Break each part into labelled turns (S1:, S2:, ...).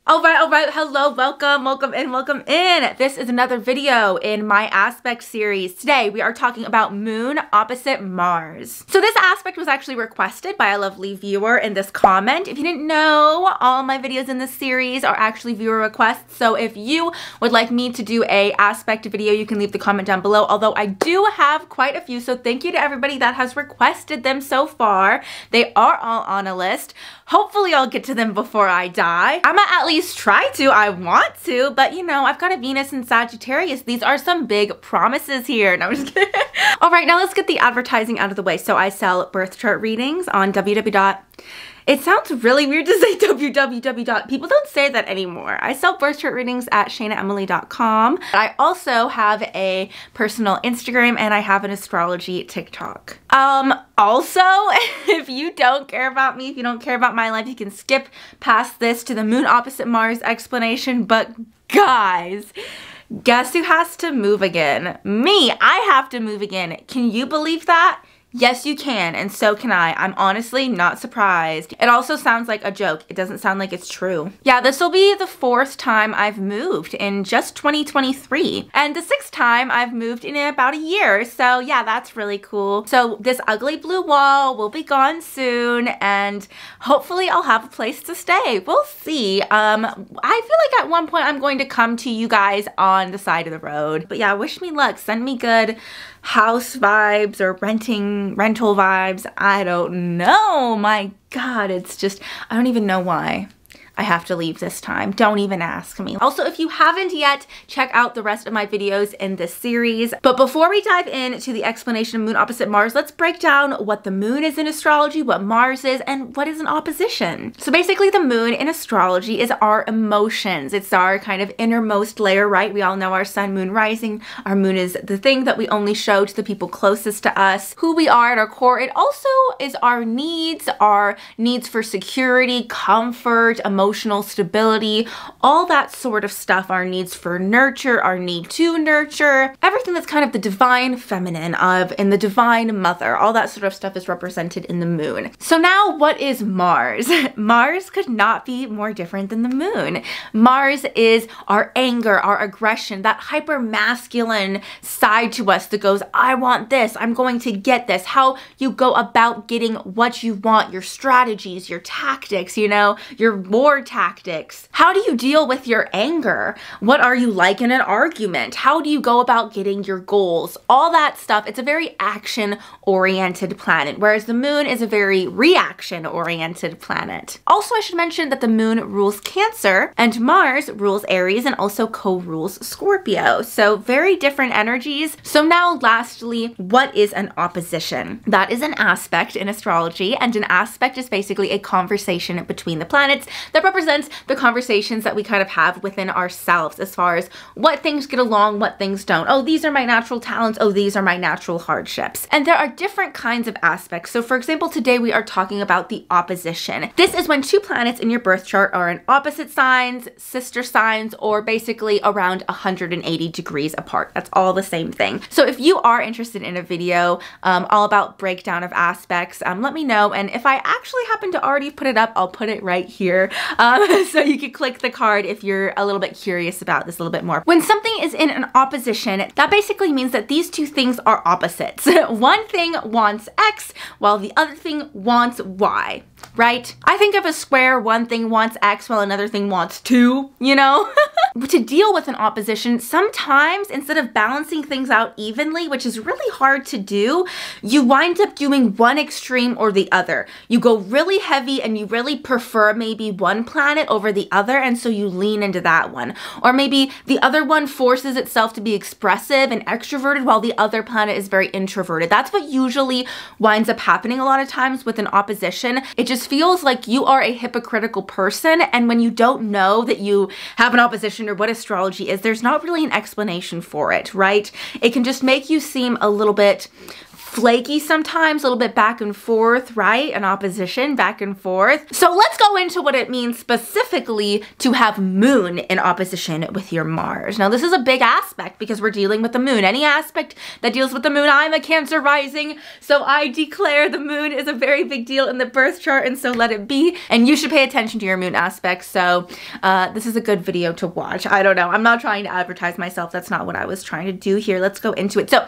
S1: All right, hello, welcome in. This is another video in my aspect series. Today, we are talking about moon opposite Mars. So this aspect was actually requested by a lovely viewer in this comment. If you didn't know, all my videos in this series are actually viewer requests. So if you would like me to do a aspect video, you can leave the comment down below. Although I do have quite a few, so thank you to everybody that has requested them so far. They are all on a list. Hopefully I'll get to them before I die. I'm gonna at least try to. I want to, but you know, I've got a Venus in Sagittarius. These are some big promises here. No, I'm just kidding. All right, now let's get the advertising out of the way. So I sell birth chart readings on www. It sounds really weird to say www. People don't say that anymore. I sell birth chart readings at shainaemilyastrology.com. I also have a personal Instagram and I have an astrology TikTok. Also, if you don't care about me, if you don't care about my life, you can skip past this to the moon opposite Mars explanation. But guys, guess who has to move again? Me. I have to move again. Can you believe that? Yes, you can, and so can I. I'm honestly not surprised. It also sounds like a joke. It doesn't sound like it's true. Yeah, this will be the 4th time I've moved in just 2023, and the 6th time I've moved in about a year. So yeah, that's really cool. So this ugly blue wall will be gone soon, and hopefully I'll have a place to stay. We'll see. I feel like at one point I'm going to come to you guys on the side of the road. But yeah, wish me luck. Send me good house vibes or rental vibes. I don't know. My God, it's just, I don't even know why I have to leave this time. Don't even ask me. Also, if you haven't yet, check out the rest of my videos in this series. But before we dive into the explanation of moon opposite Mars, let's break down what the moon is in astrology, what Mars is, and what is an opposition. So basically, the moon in astrology is our emotions. It's our kind of innermost layer, right? We all know our sun, moon, rising. Our moon is the thing that we only show to the people closest to us, who we are at our core. It also is our needs for security, comfort, emotional stability, all that sort of stuff, our needs for nurture, our need to nurture, everything that's kind of the divine feminine in the divine mother, all that sort of stuff is represented in the moon. So now what is Mars? Mars could not be more different than the moon. Mars is our anger, our aggression, that hyper masculine side to us that goes, I want this, I'm going to get this, how you go about getting what you want, your strategies, your tactics, you know, your war tactics. How do you deal with your anger? What are you like in an argument? How do you go about getting your goals? All that stuff. It's a very action-oriented planet, whereas the moon is a very reaction-oriented planet. Also, I should mention that the moon rules Cancer and Mars rules Aries and also co-rules Scorpio. So very different energies. So now lastly, what is an opposition? That is an aspect in astrology, and an aspect is basically a conversation between the planets that represents the conversations that we kind of have within ourselves as far as what things get along, what things don't. Oh, these are my natural talents. Oh, these are my natural hardships. And there are different kinds of aspects. So for example, today we are talking about the opposition. This is when two planets in your birth chart are in opposite signs, sister signs, or basically around 180 degrees apart. That's all the same thing. So if you are interested in a video all about breakdown of aspects, let me know. And if I actually happen to already put it up, I'll put it right here. So you can click the card if you're a little bit curious about this a little bit more. When something is in an opposition, that basically means that these two things are opposites. One thing wants X while the other thing wants Y, right? I think of a square, one thing wants X while another thing wants 2, you know? To deal with an opposition, sometimes instead of balancing things out evenly, which is really hard to do, you wind up doing one extreme or the other. You go really heavy and you really prefer maybe one planet over the other, and so you lean into that one. Or maybe the other one forces itself to be expressive and extroverted while the other planet is very introverted. That's what usually winds up happening a lot of times with an opposition. It just feels like you are a hypocritical person, and when you don't know that you have an opposition or what astrology is, there's not really an explanation for it, right? It can just make you seem a little bit flaky sometimes, a little bit back and forth, right? An opposition back and forth. So let's go into what it means specifically to have moon in opposition with your Mars. Now this is a big aspect because we're dealing with the moon. Any aspect that deals with the moon, I'm a Cancer rising, so I declare the moon is a very big deal in the birth chart, and so let it be. And you should pay attention to your moon aspects. So this is a good video to watch. I don't know. I'm not trying to advertise myself. That's not what I was trying to do here. Let's go into it. So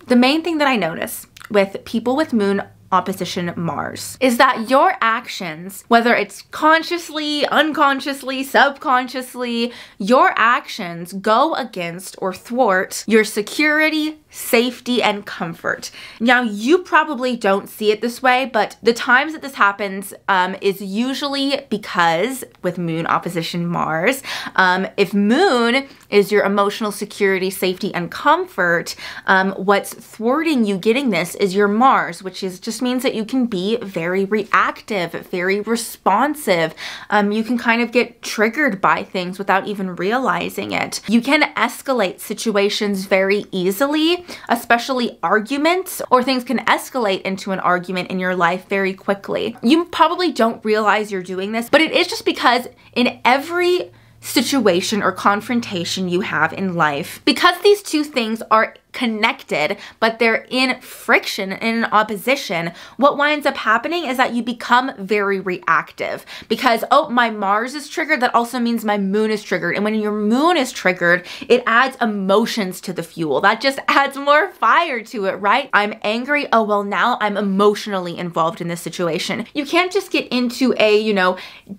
S1: the main thing that I notice with people with moon opposition Mars is that your actions, whether it's consciously, unconsciously, subconsciously, your actions go against or thwart your security, safety, and comfort. Now, you probably don't see it this way, but the times that this happens is usually because with moon opposition Mars, if moon is your emotional security, safety, and comfort, what's thwarting you getting this is your Mars, which is just means that you can be very reactive, very responsive. You can kind of get triggered by things without even realizing it. You can escalate situations very easily, especially arguments, or things can escalate into an argument in your life very quickly. You probably don't realize you're doing this, but it is just because in every situation or confrontation you have in life, because these two things are connected, but they're in friction and in opposition, what winds up happening is that you become very reactive because, oh, my Mars is triggered, that also means my moon is triggered. And when your moon is triggered, it adds emotions to the fuel. That just adds more fire to it, right? I'm angry. Oh, well, now I'm emotionally involved in this situation. You can't just get into a,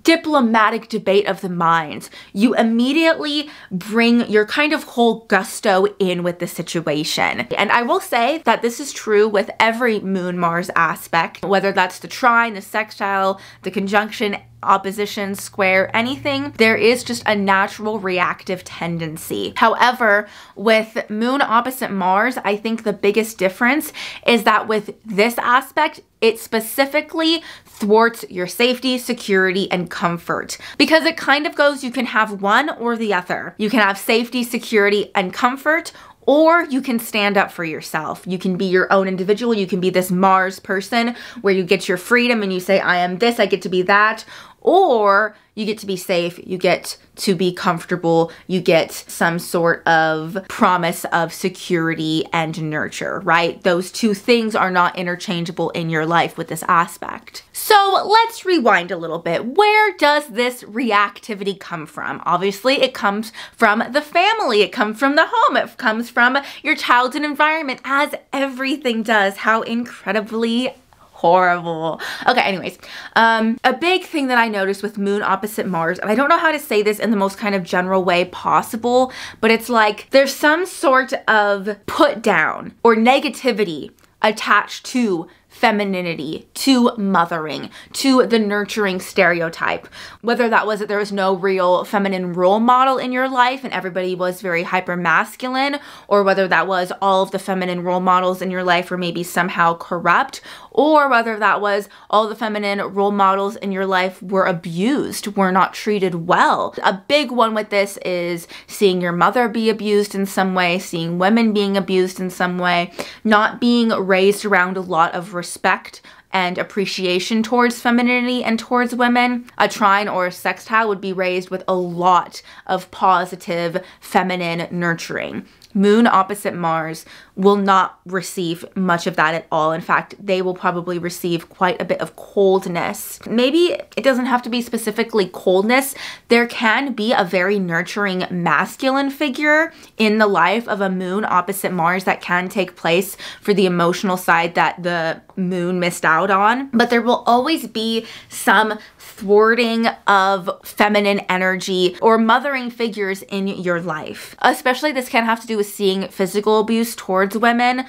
S1: diplomatic debate of the minds. You immediately bring your kind of whole gusto in with the situation. And I will say that this is true with every moon Mars aspect, whether that's the trine, the sextile, the conjunction, opposition, square, anything, there is just a natural reactive tendency. However, with moon opposite Mars, I think the biggest difference is that with this aspect, it specifically thwarts your safety, security, and comfort. Because it kind of goes, you can have one or the other. You can have safety, security, and comfort, or you can stand up for yourself. You can be your own individual. You can be this Mars person where you get your freedom and you say, I am this, I get to be that. Or you get to be safe, you get to be comfortable, you get some sort of promise of security and nurture, right? Those two things are not interchangeable in your life with this aspect. So let's rewind a little bit. Where does this reactivity come from? Obviously, it comes from the family, it comes from the home, it comes from your childhood environment, as everything does. How incredibly horrible. Okay, anyways, a big thing that I noticed with moon opposite Mars, and I don't know how to say this in the most kind of general way possible, but it's like there's some sort of put down or negativity attached to femininity, to mothering, to the nurturing stereotype. Whether that was that there was no real feminine role model in your life and everybody was very hyper masculine, or whether that was all of the feminine role models in your life were maybe somehow corrupt, or whether that was all the feminine role models in your life were abused, were not treated well. A big one with this is seeing your mother be abused in some way, seeing women being abused in some way, not being raised around a lot of respect and appreciation towards femininity and towards women. A trine or a sextile would be raised with a lot of positive feminine nurturing. Moon opposite Mars will not receive much of that at all. In fact, they will probably receive quite a bit of coldness. Maybe it doesn't have to be specifically coldness. There can be a very nurturing masculine figure in the life of a moon opposite Mars that can take place for the emotional side that the moon missed out on. But there will always be some thwarting of feminine energy or mothering figures in your life. Especially this can have to do with seeing physical abuse towards women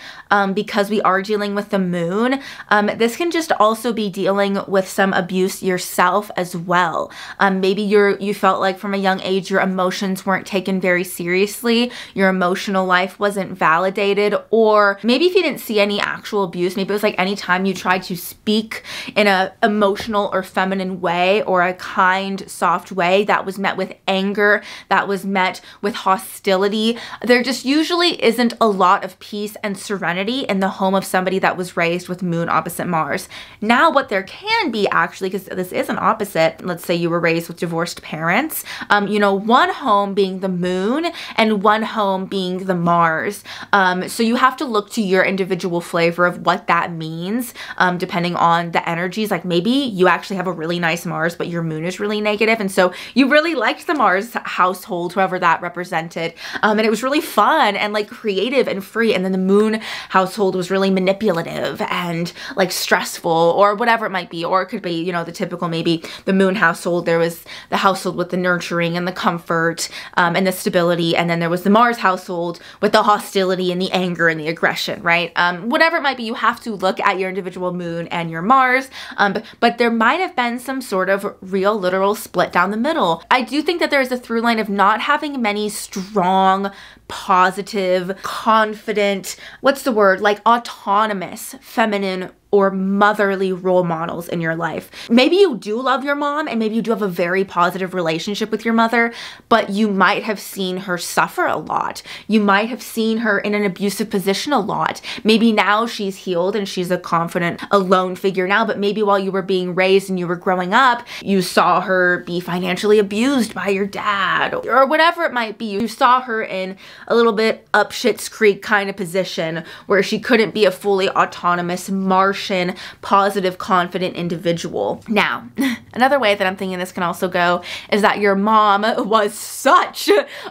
S1: because we are dealing with the moon. This can just also be dealing with some abuse yourself as well. Maybe you felt like from a young age your emotions weren't taken very seriously, your emotional life wasn't validated, or maybe if you didn't see any actual abuse, maybe it was like anytime you tried to speak in a emotional or feminine way, way or a kind, soft way that was met with anger, that was met with hostility. There just usually isn't a lot of peace and serenity in the home of somebody that was raised with moon opposite Mars. Now, what there can be actually, because this is an opposite, let's say you were raised with divorced parents, you know, one home being the moon and one home being the Mars. So you have to look to your individual flavor of what that means, depending on the energies. Like maybe you actually have a really nice Mars, but your moon is really negative. And so you really liked the Mars household, whoever that represented. And it was really fun and like creative and free. And then the moon household was really manipulative and like stressful or whatever it might be. Or it could be, you know, the typical, maybe the moon household, there was the household with the nurturing and the comfort and the stability. And then there was the Mars household with the hostility and the anger and the aggression, right? Whatever it might be, you have to look at your individual moon and your Mars. But there might have been some sort of real literal split down the middle. I do think that there's a through line of not having many strong, positive, confident, what's the word? Like autonomous, feminine or motherly role models in your life. Maybe you do love your mom and maybe you do have a very positive relationship with your mother, but you might have seen her suffer a lot. You might have seen her in an abusive position a lot. Maybe now she's healed and she's a confident, alone figure now, but maybe while you were being raised and you were growing up, you saw her be financially abused by your dad or whatever it might be. You saw her in a little bit up Schitt's Creek kind of position where she couldn't be a fully autonomous Martian, positive, confident individual. Now, another way that I'm thinking this can also go is that your mom was such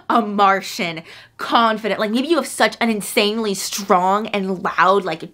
S1: a Martian, confident, like maybe you have such an insanely strong and loud, like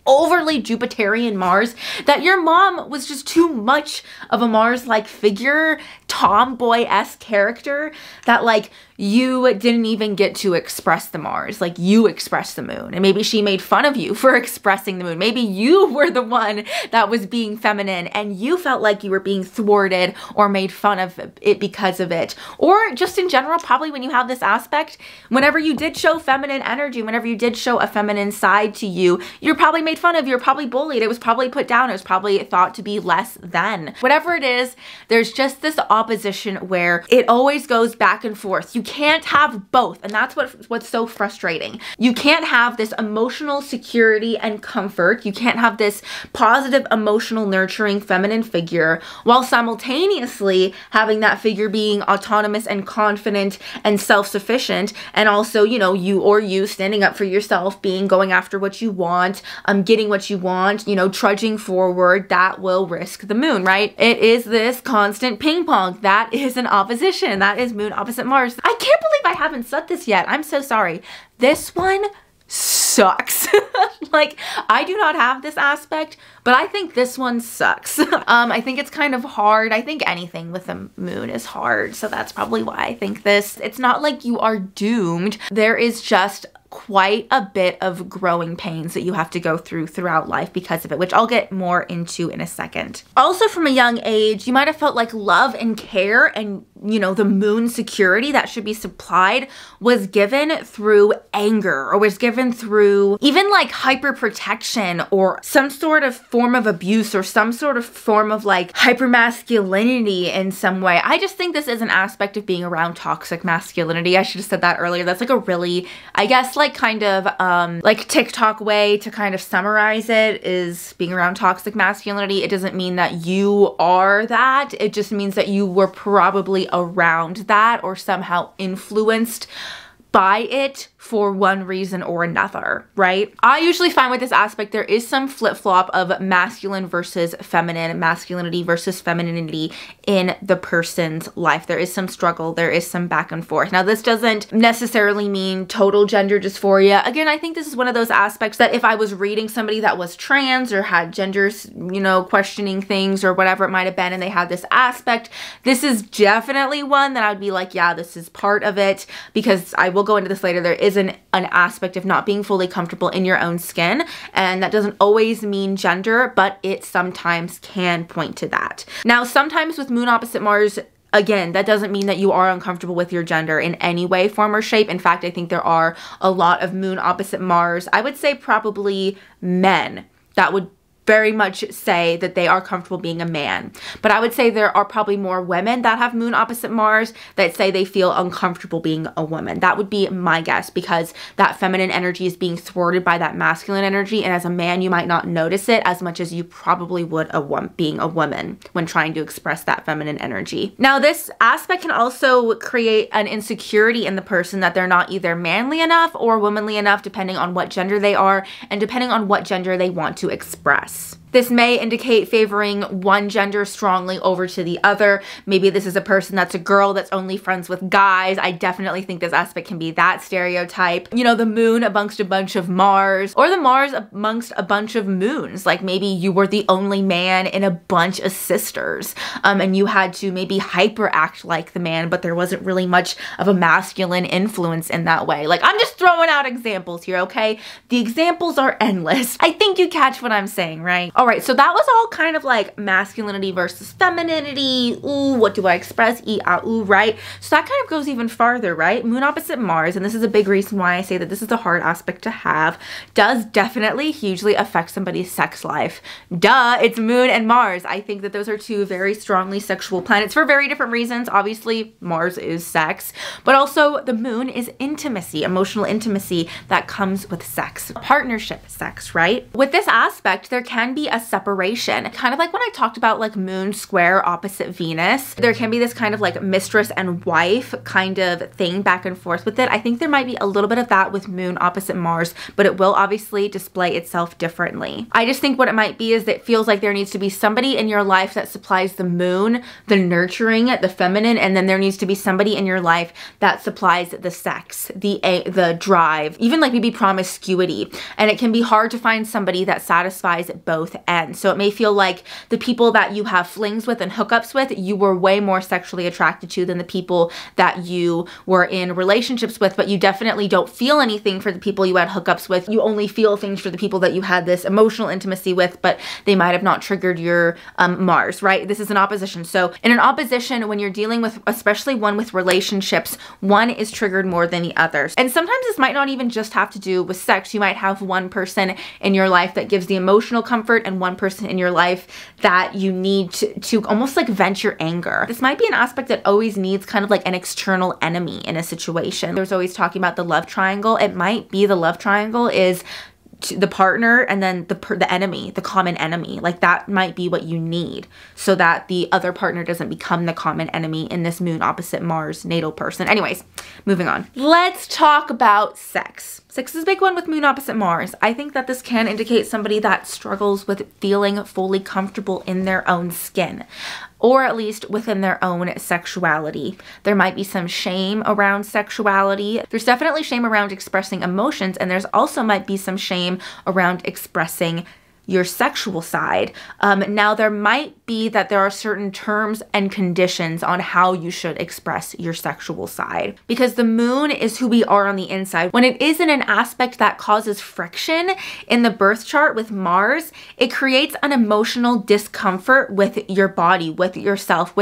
S1: overly Jupiterian Mars, that your mom was just too much of a Mars-like figure, tomboy-esque character, that like you didn't even get to express the Mars, like you expressed the moon. And maybe she made fun of you for expressing the moon. Maybe you were the one that was being feminine and you felt like you were being thwarted or made fun of it because of it. Or just in general, probably when you have this aspect, whenever you did show feminine energy, whenever you did show a feminine side to you, you're probably made fun of, you're probably bullied, it was probably put down, it was probably thought to be less than. Whatever it is, there's just this opposition where it always goes back and forth. You can't have both, and that's what's so frustrating. You can't have this emotional security and comfort. You can't have this positive, emotional, nurturing, feminine figure while simultaneously having that figure being autonomous and confident and self-sufficient, and also, you know, you standing up for yourself, going after what you want, getting what you want, you know, trudging forward. That will risk the moon, right? It is this constant ping pong. That is an opposition. That is moon opposite Mars. I can't believe I haven't said this yet. I'm so sorry. This one sucks. Like, I do not have this aspect, but I think this one sucks. I think it's kind of hard. I think anything with the moon is hard, so that's probably why I think this. It's not like you are doomed. There is just quite a bit of growing pains that you have to go through throughout life because of it, which I'll get more into in a second. Also, from a young age, you might have felt like love and care and, you know, the moon security that should be supplied was given through anger, or was given through even like hyper protection or some sort of form of abuse or some sort of form of like hyper masculinity in some way. I just think this is an aspect of being around toxic masculinity. I should have said that earlier. That's like a really, I guess, like kind of like TikTok way to kind of summarize it is being around toxic masculinity. It doesn't mean that you are that. It just means that you were probably around that or somehow influenced by it for one reason or another, right? I usually find with this aspect, there is some flip-flop of masculine versus feminine, masculinity versus femininity in the person's life. There is some struggle, there is some back and forth. Now, this doesn't necessarily mean total gender dysphoria. Again, I think this is one of those aspects that if I was reading somebody that was trans or had genders, you know, questioning things or whatever it might have been, and they had this aspect, this is definitely one that I would be like, yeah, this is part of it, because I will go into this later. There is an aspect of not being fully comfortable in your own skin, and that doesn't always mean gender, but it sometimes can point to that. Now, sometimes with moon opposite Mars, again, that doesn't mean that you are uncomfortable with your gender in any way, form, or shape. In fact, I think there are a lot of moon opposite Mars, I would say probably men, that would very much say that they are comfortable being a man. But I would say there are probably more women that have moon opposite Mars that say they feel uncomfortable being a woman. That would be my guess, because that feminine energy is being thwarted by that masculine energy, and as a man you might not notice it as much as you probably would being a woman when trying to express that feminine energy. Now, this aspect can also create an insecurity in the person that they're not either manly enough or womanly enough, depending on what gender they are and depending on what gender they want to express. This may indicate favoring one gender strongly over to the other. Maybe this is a person that's a girl that's only friends with guys. I definitely think this aspect can be that stereotype. You know, the moon amongst a bunch of Mars, or the Mars amongst a bunch of moons. Like maybe you were the only man in a bunch of sisters, and you had to maybe hyperact like the man, but there wasn't really much of a masculine influence in that way. Like, I'm just throwing out examples here, okay? The examples are endless. I think you catch what I'm saying, right? All right, so that was all kind of like masculinity versus femininity. Ooh, what do I express? Ooh, right? So that kind of goes even farther, right? Moon opposite Mars, and this is a big reason why I say that this is a hard aspect to have, does definitely hugely affect somebody's sex life. Duh, it's Moon and Mars. I think that those are two very strongly sexual planets for very different reasons. Obviously, Mars is sex, but also the moon is intimacy, emotional intimacy that comes with sex, partnership sex, right? With this aspect, there can be a separation. Kind of like when I talked about like moon square opposite Venus, there can be this kind of like mistress and wife kind of thing back and forth with it. I think there might be a little bit of that with moon opposite Mars, but it will obviously display itself differently. I just think what it might be is that it feels like there needs to be somebody in your life that supplies the moon, the nurturing, the feminine, and then there needs to be somebody in your life that supplies the sex, the drive, even like maybe promiscuity. And it can be hard to find somebody that satisfies both ends. So it may feel like the people that you have flings with and hookups with, you were way more sexually attracted to than the people that you were in relationships with, but you definitely don't feel anything for the people you had hookups with. You only feel things for the people that you had this emotional intimacy with, but they might have not triggered your Mars, right? This is an opposition. So in an opposition, when you're dealing with, especially one with relationships, one is triggered more than the others. And sometimes this might not even just have to do with sex. You might have one person in your life that gives the emotional comfort and one person in your life that you need to almost like vent your anger. This might be an aspect that always needs kind of like an external enemy in a situation. There's always talking about the love triangle. It might be the love triangle is the partner and then the enemy, the common enemy. Like that might be what you need so that the other partner doesn't become the common enemy in this moon opposite Mars natal person. Anyways, moving on. Let's talk about sex. Sex is a big one with moon opposite Mars. I think that this can indicate somebody that struggles with feeling fully comfortable in their own skin, or at least within their own sexuality. There might be some shame around sexuality. There's definitely shame around expressing emotions, and there's also might be some shame around expressing your sexual side. Now there might be that there are certain terms and conditions on how you should express your sexual side, because the moon is who we are on the inside. When it is in an aspect that causes friction in the birth chart with Mars, it creates an emotional discomfort with your body, with yourself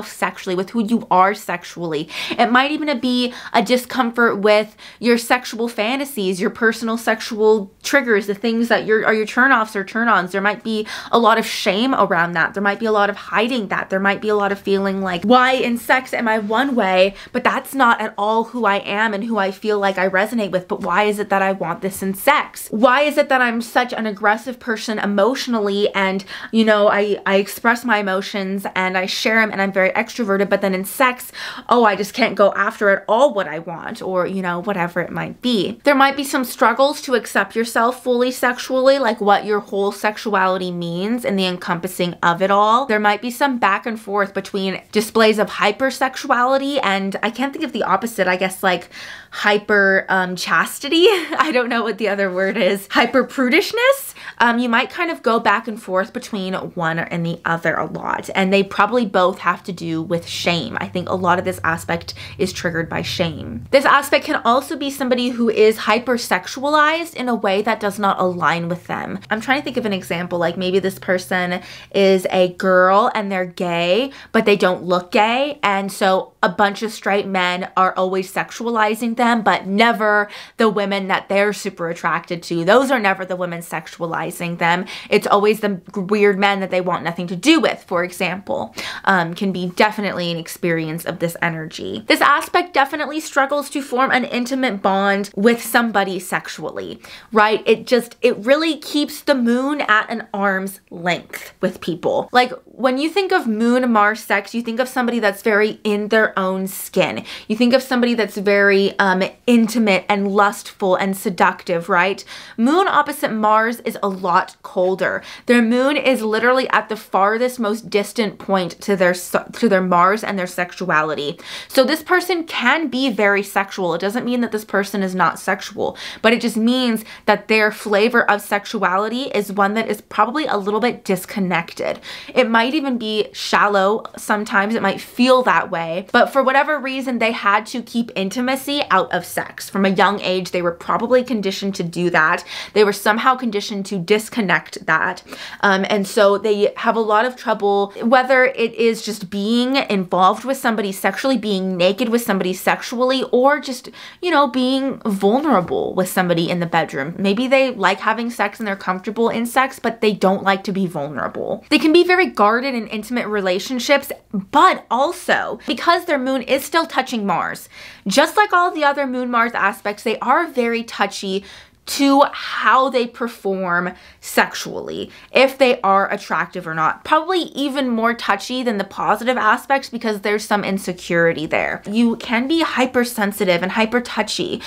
S1: sexually, with who you are sexually. It might even be a discomfort with your sexual fantasies, your personal sexual triggers, the things that are your turn-offs or turn-ons. There might be a lot of shame around that. There might be a lot of hiding that. There might be a lot of feeling like, why in sex am I one way, but that's not at all who I am and who I feel like I resonate with, but why is it that I want this in sex? Why is it that I'm such an aggressive person emotionally and, you know, I express my emotions and I share them and I'm very extroverted, but then in sex, oh, I just can't go after at all what I want, or, you know, whatever it might be. There might be some struggles to accept yourself fully sexually, like what your whole sexuality means and the encompassing of it all. There might be some back and forth between displays of hypersexuality and I can't think of the opposite, I guess like hyper chastity. I don't know what the other word is. Hyper prudishness. You might kind of go back and forth between one and the other a lot, and they probably both have to do with shame. I think a lot of this aspect is triggered by shame. This aspect can also be somebody who is hypersexualized in a way that does not align with them. I'm trying to think of an example, like maybe this person is a girl and they're gay, but they don't look gay, and so a bunch of straight men are always sexualizing them, but never the women that they're super attracted to. Those are never the women sexualizing them. It's always the weird men that they want nothing to do with, for example. Can be definitely an experience of this energy. This aspect definitely struggles to form an intimate bond with somebody sexually, right? It really keeps the moon at an arm's length with people. Like, when you think of Moon Mars sex, you think of somebody that's very in their own skin. You think of somebody that's very intimate and lustful and seductive, right? Moon opposite Mars is a lot colder. Their moon is literally at the farthest, most distant point to their Mars and their sexuality. So this person can be very sexual. It doesn't mean that this person is not sexual, but it just means that their flavor of sexuality is one that is probably a little bit disconnected. It might even be shallow. Sometimes it might feel that way, but for whatever reason, they had to keep intimacy out of sex. From a young age, they were probably conditioned to do that. They were somehow conditioned to disconnect that. And so they have a lot of trouble, whether it is just being involved with somebody sexually, being naked with somebody sexually, or just, you know, being vulnerable with somebody in the bedroom. Maybe they like having sex and they're comfortable in sex, but they don't like to be vulnerable. They can be very guarded in intimate relationships, but also because their moon is still touching Mars, just like all the other Moon Mars aspects, they are very touchy to how they perform sexually, if they are attractive or not. Probably even more touchy than the positive aspects because there's some insecurity there. You can be hypersensitive and hyper touchy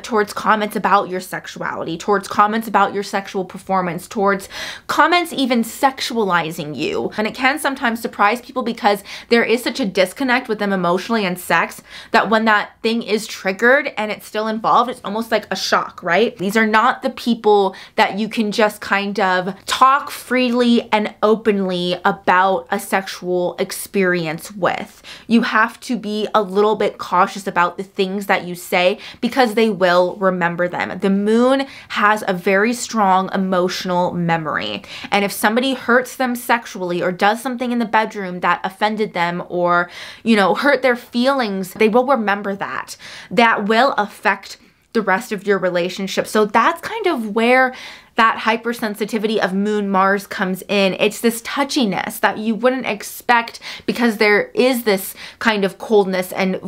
S1: towards comments about your sexuality, towards comments about your sexual performance, towards comments even sexualizing you. And it can sometimes surprise people because there is such a disconnect with them emotionally and sex that when that thing is triggered and it's still involved, it's almost like a shock, right? These are not the people that you can just kind of talk freely and openly about a sexual experience with. You have to be a little bit cautious about the things that you say because they will remember them. The moon has a very strong emotional memory. And if somebody hurts them sexually or does something in the bedroom that offended them or, you know, hurt their feelings, they will remember that. That will affect the rest of your relationship. So that's kind of where that hypersensitivity of Moon Mars comes in. It's this touchiness that you wouldn't expect because there is this kind of coldness and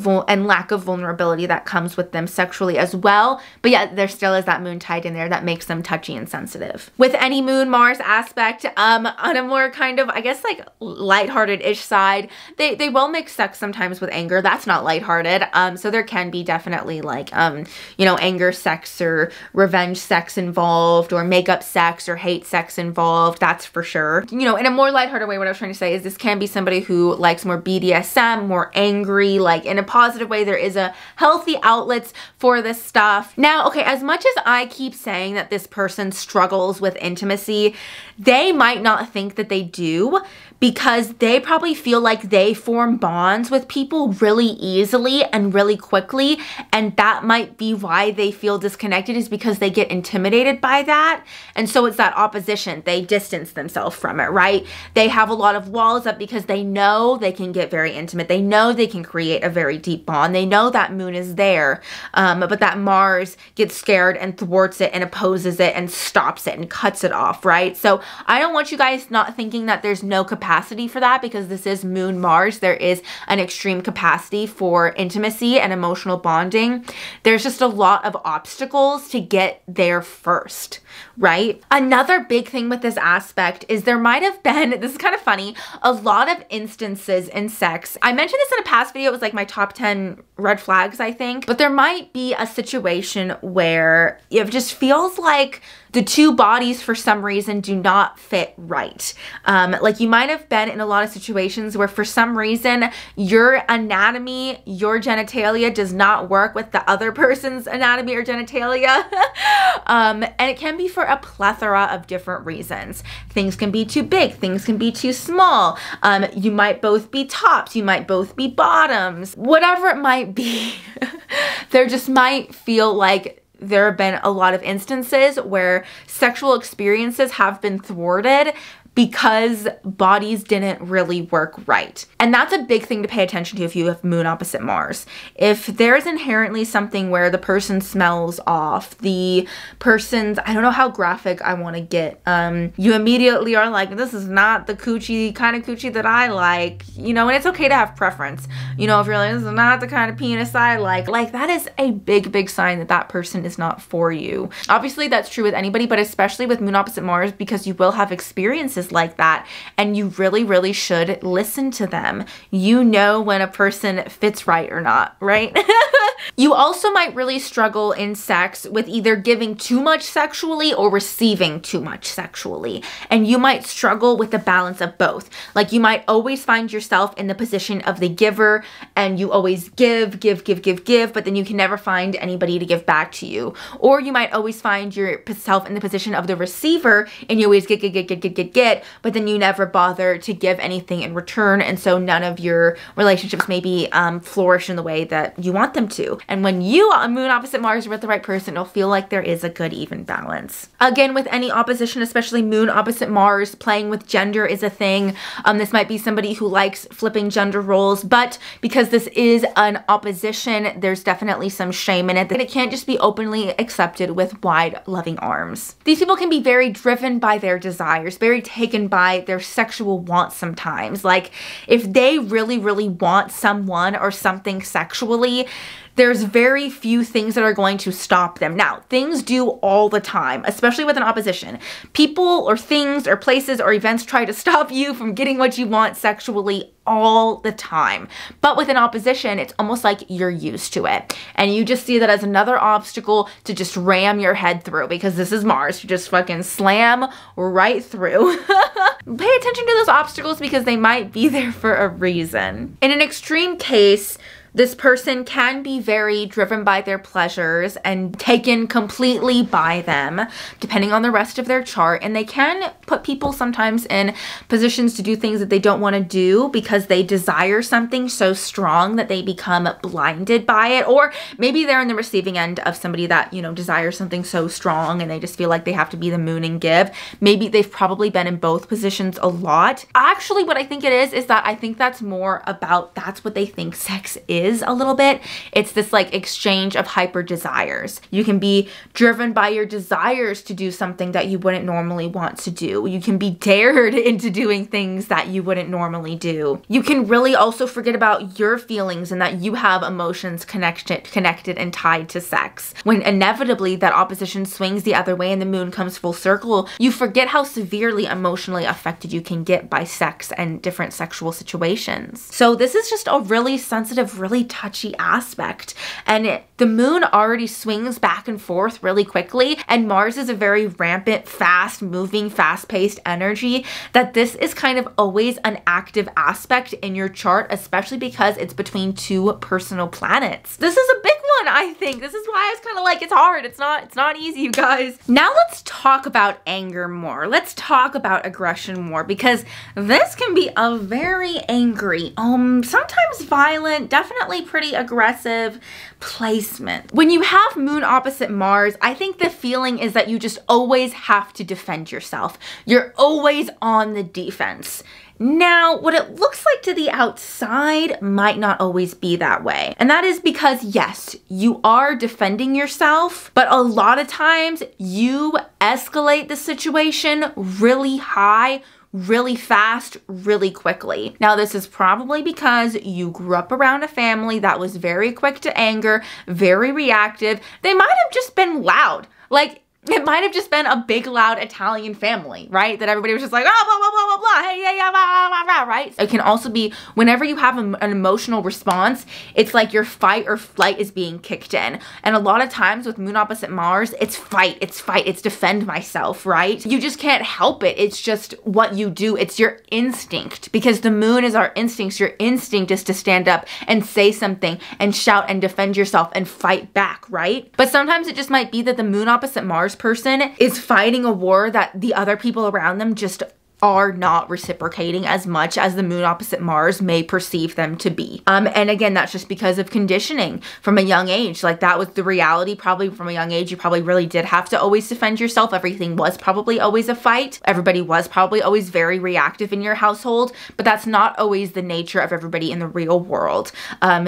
S1: lack of vulnerability that comes with them sexually as well. But yet there still is that moon tied in there that makes them touchy and sensitive. With any Moon Mars aspect, on a more kind of, I guess, like lighthearted-ish side, they will mix sex sometimes with anger. That's not lighthearted. So there can be definitely like, you know, anger sex or revenge sex involved, or makeup sex or hate sex involved, that's for sure. You know, in a more lighthearted way, what I was trying to say is this can be somebody who likes more BDSM, more angry, like in a positive way. There is a healthy outlets for this stuff. Now, okay, as much as I keep saying that this person struggles with intimacy, they might not think that they do because they probably feel like they form bonds with people really easily and really quickly. And that might be why they feel disconnected, is because they get intimidated by that. And so it's that opposition. They distance themselves from it, right? They have a lot of walls up because they know they can get very intimate. They know they can create a very deep bond. They know that moon is there, but that Mars gets scared and thwarts it and opposes it and stops it and cuts it off, right? So I don't want you guys not thinking that there's no capacity for that, because this is Moon Mars. There is an extreme capacity for intimacy and emotional bonding. There's just a lot of obstacles to get there first, right? Another big thing with this aspect is there might have been, this is kind of funny, a lot of instances in sex. I mentioned this in a past video. It was like my top 10 red flags, I think. But there might be a situation where it just feels like the two bodies for some reason do not fit right. Like you might have been in a lot of situations where for some reason your anatomy, your genitalia does not work with the other person's anatomy or genitalia. And it can be for a plethora of different reasons. Things can be too big, things can be too small. You might both be tops, you might both be bottoms, whatever it might be. There just might feel like there have been a lot of instances where sexual experiences have been thwarted because bodies didn't really work right. And that's a big thing to pay attention to if you have moon opposite Mars. If there's inherently something where the person smells off, the person's, I don't know how graphic I want to get, you immediately are like, this is not the coochie, kind of coochie that I like, you know, and it's okay to have preference. You know, if you're like, this is not the kind of penis I like that is a big sign that that person is not for you. Obviously that's true with anybody, but especially with moon opposite Mars, because you will have experiences like that, and you really should listen to them. You know when a person fits right or not, right? You also might really struggle in sex with either giving too much sexually or receiving too much sexually. And you might struggle with the balance of both. Like you might always find yourself in the position of the giver and you always give, but then you can never find anybody to give back to you. Or you might always find yourself in the position of the receiver and you always get, but then you never bother to give anything in return. And so none of your relationships maybe flourish in the way that you want them to. And when you moon opposite Mars are with the right person, it'll feel like there is a good even balance. Again, with any opposition, especially moon opposite Mars, playing with gender is a thing. This might be somebody who likes flipping gender roles, but because this is an opposition, there's definitely some shame in it, that it can't just be openly accepted with wide loving arms. These people can be very driven by their desires, very taken by their sexual wants sometimes. Like if they really want someone or something sexually, there's very few things that are going to stop them. Now, things do all the time, especially with an opposition. People or things or places or events try to stop you from getting what you want sexually all the time. But with an opposition, it's almost like you're used to it. And you just see that as another obstacle to just ram your head through, because this is Mars. You just fucking slam right through. Pay attention to those obstacles because they might be there for a reason. In an extreme case, this person can be very driven by their pleasures and taken completely by them, depending on the rest of their chart. And they can put people sometimes in positions to do things that they don't want to do because they desire something so strong that they become blinded by it. Or maybe they're in the receiving end of somebody that, you know, desires something so strong and they just feel like they have to be the moon and give. Maybe they've probably been in both positions a lot. Actually, what I think it is that I think that's more about that's what they think sex is a little bit. It's this like exchange of hyper desires. You can be driven by your desires to do something that you wouldn't normally want to do. You can be dared into doing things that you wouldn't normally do. You can really also forget about your feelings and that you have emotions connected and tied to sex. When inevitably that opposition swings the other way and the moon comes full circle, you forget how severely emotionally affected you can get by sex and different sexual situations. So this is just a really sensitive, really touchy aspect, and the moon already swings back and forth really quickly, and Mars is a very rampant, fast moving, fast-paced energy, that this is kind of always an active aspect in your chart, especially because it's between two personal planets. This is a big one, I think. This is why I was kind of like, it's hard. It's not easy, you guys. Now let's talk about anger more. Let's talk about aggression more, because this can be a very angry, sometimes violent, definitely pretty aggressive placement. When you have moon opposite Mars, I think the feeling is that you just always have to defend yourself. You're always on the defense. Now, what it looks like to the outside might not always be that way. And that is because, yes, you are defending yourself, but a lot of times you escalate the situation really high, really fast, really quickly. Now, this is probably because you grew up around a family that was very quick to anger, very reactive. They might have just been loud. Like, it might have just been a big, loud Italian family, right? That everybody was just like, oh, blah, blah, blah, blah, blah, hey, yeah, blah, blah, blah, right? It can also be whenever you have an emotional response, it's like your fight or flight is being kicked in. And a lot of times with moon opposite Mars, it's fight, it's defend myself, right? You just can't help it. It's just what you do. It's your instinct, because the moon is our instincts. Your instinct is to stand up and say something and shout and defend yourself and fight back, right? But sometimes it just might be that the moon opposite Mars person is fighting a war that the other people around them just are not reciprocating as much as the moon opposite Mars may perceive them to be. And again, that's just because of conditioning from a young age. Like, that was the reality probably from a young age. You probably really did have to always defend yourself. Everything was probably always a fight. Everybody was probably always very reactive in your household, but that's not always the nature of everybody in the real world.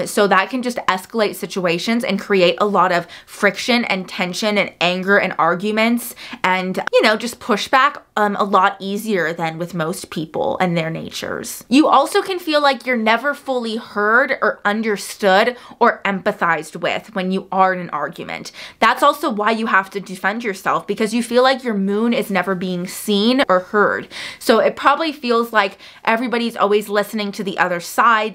S1: So that can just escalate situations and create a lot of friction and tension and anger and arguments and, you know, just pushback a lot easier than with most people and their natures. You also can feel like you're never fully heard or understood or empathized with when you are in an argument. That's also why you have to defend yourself, because you feel like your moon is never being seen or heard. So it probably feels like everybody's always listening to the other side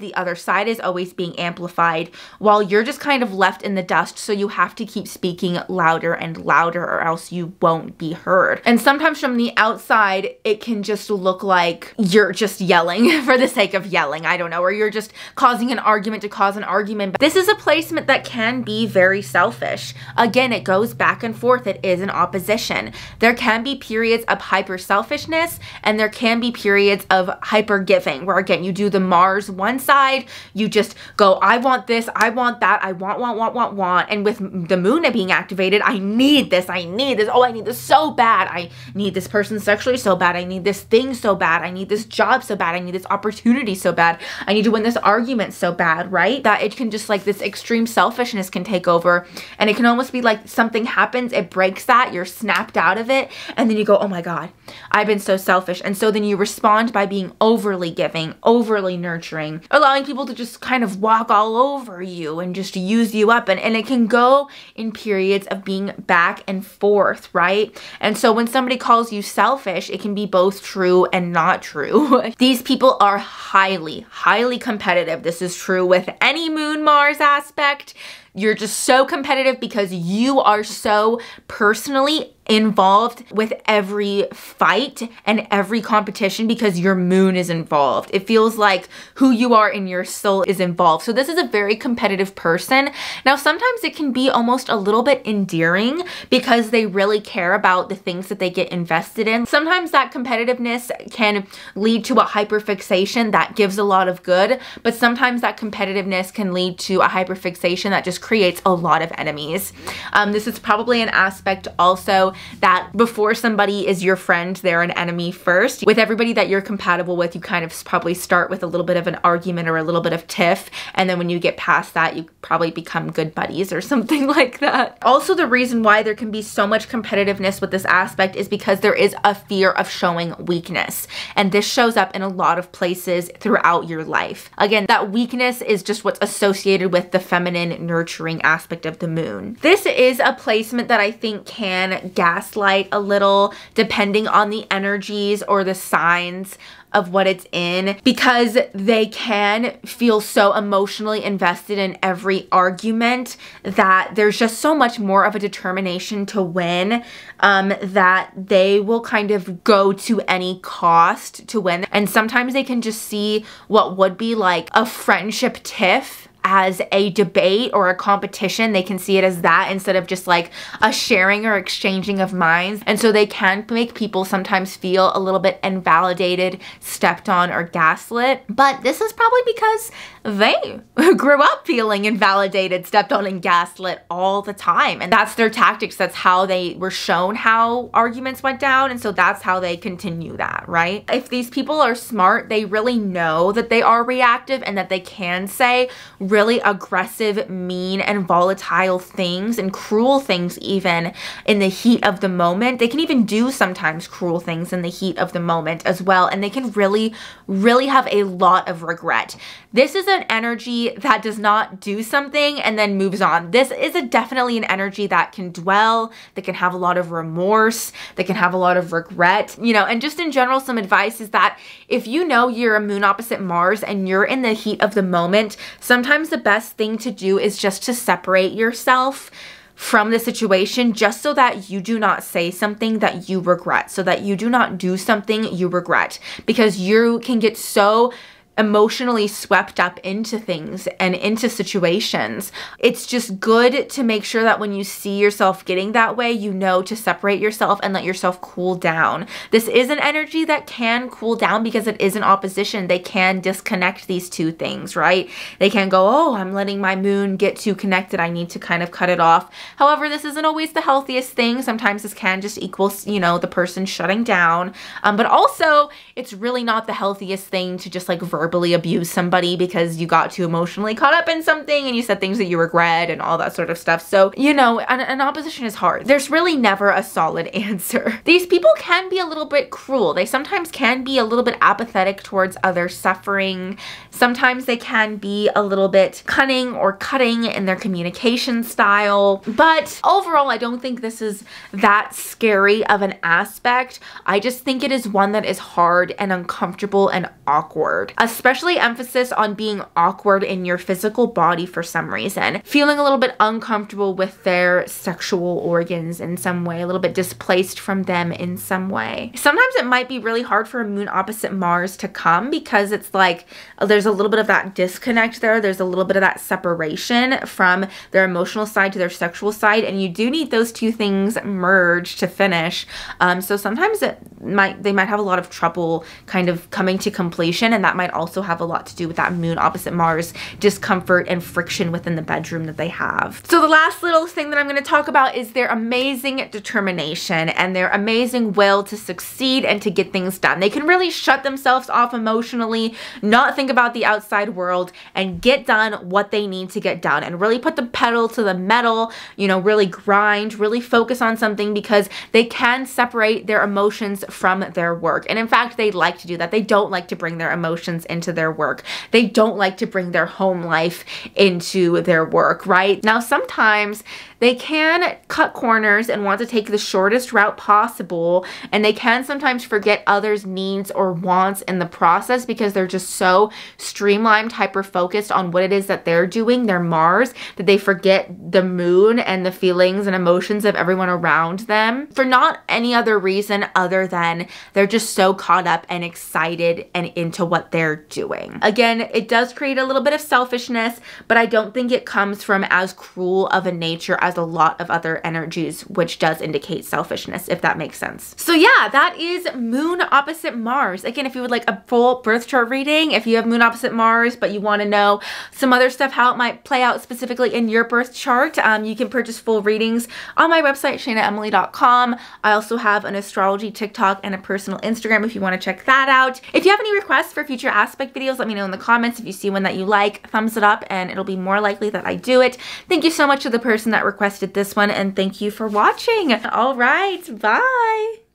S1: is always being amplified, while you're just kind of left in the dust, so you have to keep speaking louder and louder or else you won't be heard. And sometimes from the outside, it can just look like you're just yelling for the sake of yelling, I don't know, or you're just causing an argument to cause an argument. But this is a placement that can be very selfish. Again, it goes back and forth. It is an opposition. There can be periods of hyper selfishness and there can be periods of hyper giving, where again, you do the Mars one side, you just go, I want this, I want that, I want. And with the moon being activated, I need this, oh, I need this so bad. I need this person sexually so bad. I need this thing so bad. I need this job so bad. I need this opportunity so bad. I need to win this argument so bad, right? That it can just, like, this extreme selfishness can take over, and it can almost be like something happens, it breaks that, you're snapped out of it, and then you go, oh my God, I've been so selfish. And so then you respond by being overly giving, overly nurturing, allowing people to just kind of walk all over you and just use you up. And it can go in periods of being back and forth, right? And so when somebody calls you selfish, it can be both true and not true. These people are highly, highly competitive. This is true with any Moon Mars aspect. You're just so competitive because you are so personally involved with every fight and every competition because your moon is involved. It feels like who you are in your soul is involved. So this is a very competitive person. Now, sometimes it can be almost a little bit endearing because they really care about the things that they get invested in. Sometimes that competitiveness can lead to a hyperfixation that gives a lot of good, but sometimes that competitiveness can lead to a hyperfixation that just creates a lot of enemies. This is probably an aspect also that before somebody is your friend, they're an enemy first. With everybody that you're compatible with, you kind of probably start with a little bit of an argument or a little bit of tiff, and then when you get past that, you probably become good buddies or something like that. Also, the reason why there can be so much competitiveness with this aspect is because there is a fear of showing weakness, and this shows up in a lot of places throughout your life. Again, that weakness is just what's associated with the feminine nurturing aspect of the moon. This is a placement that I think can gaslight a little depending on the energies or the signs of what it's in, because they can feel so emotionally invested in every argument that there's just so much more of a determination to win, that they will kind of go to any cost to win. And sometimes they can just see what would be like a friendship tiff as a debate or a competition. They can see it as that instead of just like a sharing or exchanging of minds. And so they can make people sometimes feel a little bit invalidated, stepped on, or gaslit. But this is probably because they grew up feeling invalidated, stepped on, and gaslit all the time. And that's their tactics. That's how they were shown how arguments went down. And so that's how they continue that, right? If these people are smart, they really know that they are reactive and that they can say really aggressive, mean, and volatile things and cruel things even in the heat of the moment. They can even do sometimes cruel things in the heat of the moment as well, and they can really, really have a lot of regret. This is an energy that does not do something and then moves on. This is definitely an energy that can dwell, that can have a lot of remorse, that can have a lot of regret, you know. And just in general, some advice is that if you know you're a moon opposite Mars and you're in the heat of the moment, sometimes the best thing to do is just to separate yourself from the situation, just so that you do not say something that you regret, so that you do not do something you regret, because you can get so emotionally swept up into things and into situations. It's just good to make sure that when you see yourself getting that way, you know to separate yourself and let yourself cool down. This is an energy that can cool down because it is an opposition. They can disconnect these two things, right? They can go, oh, I'm letting my moon get too connected. I need to kind of cut it off. However, this isn't always the healthiest thing. Sometimes this can just equal, you know, the person shutting down. But also, it's really not the healthiest thing to just like verbally abuse somebody because you got too emotionally caught up in something and you said things that you regret and all that sort of stuff. So, you know, an opposition is hard. There's really never a solid answer. These people can be a little bit cruel. They sometimes can be a little bit apathetic towards other suffering. Sometimes they can be a little bit cunning or cutting in their communication style. But overall, I don't think this is that scary of an aspect. I just think it is one that is hard and uncomfortable and awkward, especially emphasis on being awkward in your physical body for some reason, feeling a little bit uncomfortable with their sexual organs in some way, a little bit displaced from them in some way. Sometimes it might be really hard for a moon opposite Mars to come because it's like there's a little bit of that disconnect there. There's a little bit of that separation from their emotional side to their sexual side, and you do need those two things merged to finish. So sometimes they might have a lot of trouble kind of coming to completion, and that might also have a lot to do with that moon opposite Mars discomfort and friction within the bedroom that they have. So the last little thing that I'm going to talk about is their amazing determination and their amazing will to succeed and to get things done. They can really shut themselves off emotionally, not think about the outside world, and get done what they need to get done and really put the pedal to the metal, you know, really grind, really focus on something because they can separate their emotions from their work. And in fact, they like to do that. They don't like to bring their emotions into their work. They don't like to bring their home life into their work, right? Now, sometimes they can cut corners and want to take the shortest route possible, and they can sometimes forget others' needs or wants in the process because they're just so streamlined, hyper-focused on what it is that they're doing, their Mars, that they forget the moon and the feelings and emotions of everyone around them for not any other reason other than they're just so caught up and excited and into what they're doing. Again, it does create a little bit of selfishness, but I don't think it comes from as cruel of a nature as a lot of other energies, which does indicate selfishness, if that makes sense. So yeah, that is moon opposite Mars. Again, if you would like a full birth chart reading, if you have moon opposite Mars, but you want to know some other stuff, how it might play out specifically in your birth chart, you can purchase full readings on my website, shainaemily.com. I also have an astrology TikTok and a personal Instagram if you want to check that out. If you have any requests for future aspect videos, let me know in the comments. If you see one that you like, thumbs it up and it'll be more likely that I do it. Thank you so much to the person that requested this one, and thank you for watching. All right, bye.